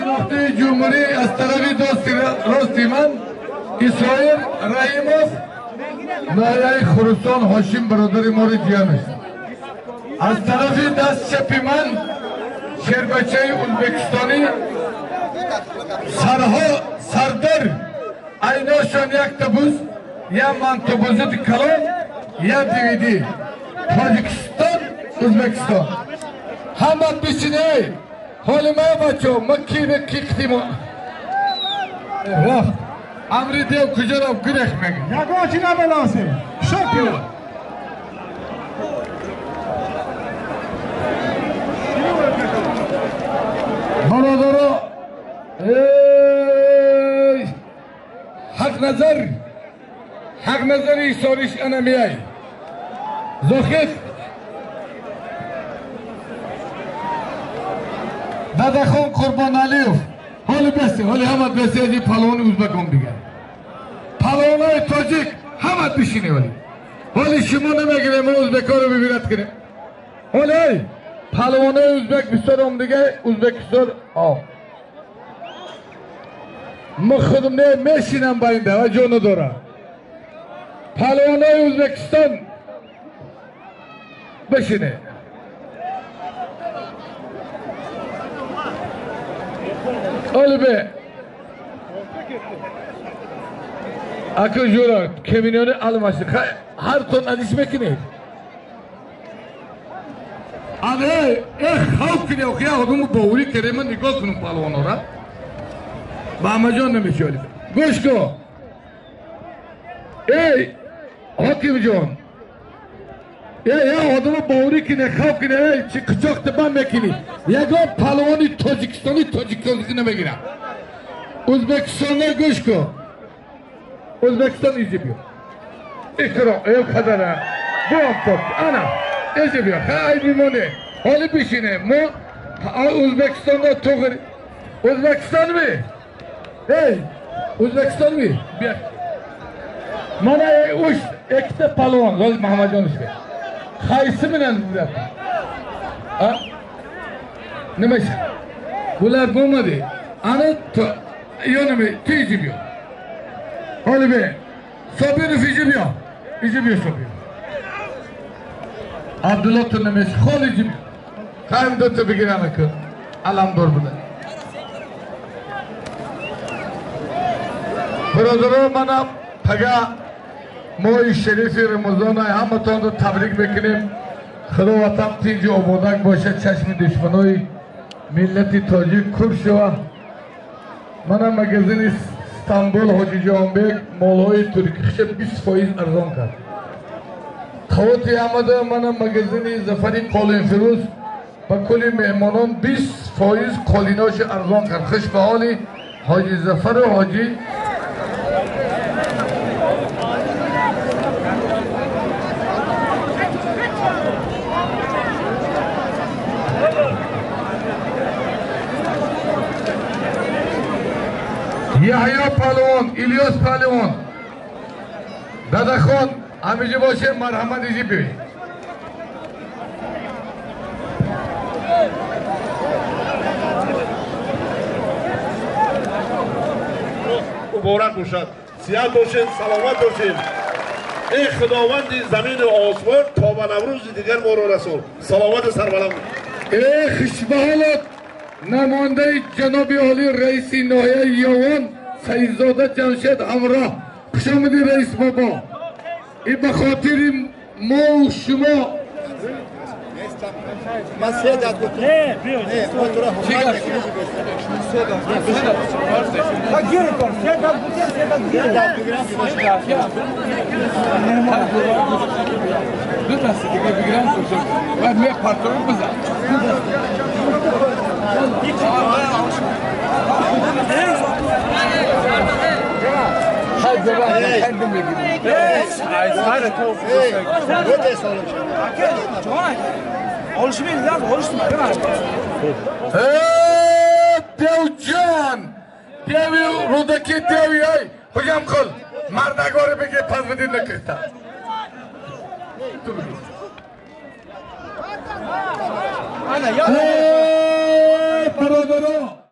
شناخته جمهوری از طرف دوستی من اسرائیل رحیموف نایه خراسان هاشم برادر ما رو جیان است. از طرف دست چپ من شیربچه ازبکستانی سردار ایناشان یک تبوز یا منتبوزت کلان یا دیویدی تاجیکستان ازبکستان همه بشینه حال ما بچه مکی کیختیم رفت امری دیو کجا رو گرخ میگه یکاچی نبلاسه شکل برادرها حق نظر ایساریش انا میای زخیف دادخون قربان علیوف حالی بسته حالی همه بسته ازی پلوان ازبکان دیگر پلوان های تاجیک همه بشینه حالی شما نمیگیره ما ازبکا رو ببیرد کنیم حالی پلوان های ازبک بسیار هم دیگه ازبکستان ما خودم میشینم با این ده و جا نداره پهلوان های ازبکستان بشینه قلبه اکو جورا کمینیون علماشی هر تون ادیش میکنید آنه خواب کنی او خیاه آدمو باوری کرده من نگاه کنم پهلوان را با همه جان نمیشه گوش کن ای حاکم جان یا آدم باوری کنه خواب کنه ای چه کچاق تبا میکنی یکا پهلوانی تاجیکستانی نمیگیرم ازبکستان گوش کن ازبکستان ایزی بیو اکرام ایو خدره بو هم تاک انا ایزی بیو خیلی میمونه حالی بشینه ما ازبکستان را تو غری ازبکستان می ای ازبکستان می بیا من اوش اکته پهلوان روز محمد جانش بید خایسی منن بودم نمیشه بولر بومدی انا تو یا نمی تو ایجی بیو حالی بی صابی رفی ایجی بیو صابی عبدالله تو نمیشه خال ایجی بیو خواهیم دوتا بگیرم اکر علم دور بده برادرها منم پگه ماه شریف رمضان های همه تان رو تبریک بکنیم خدا وطن تیج آبادک باشه چشم دشمنای ملت تاجیک کور شوه منم مگزین استانبول حاجی جهانبک مالهای ترکیش 20% ارزان کرد خواهی آمده منم مگزین زفری قالین فروز با کلی مهمانان 20% قالیناش ارزان کرد خوش به حالی حاجی زفر و حاجی یحیی پهلوان الیاس پهلوان دادخان همیشه باشه مرحمت ایجی بیوی مبارک باشد سیحت باشید سلامت باشید ای خداوند زمین و آسمان تا به نوروز دیگر ما رو رسول سلامت و سربلند ای خوشبحالت نمانده جناب عالی رئیس ناحیه یوان سعیدزاده جمشید همراه خوش آمدید رئیس بابا این به خاطر ما و شما من سیادت گفتم چی گفت؟ دو دسته دیگه بگیرم کشم باید میگه پرتاقی بزن خیلی ببرد خیلی بگیریم دیو جان دیوی رودکی دیوی های خوشم کل مردگاره بگه پس بدید نکرده تو بگید برادرها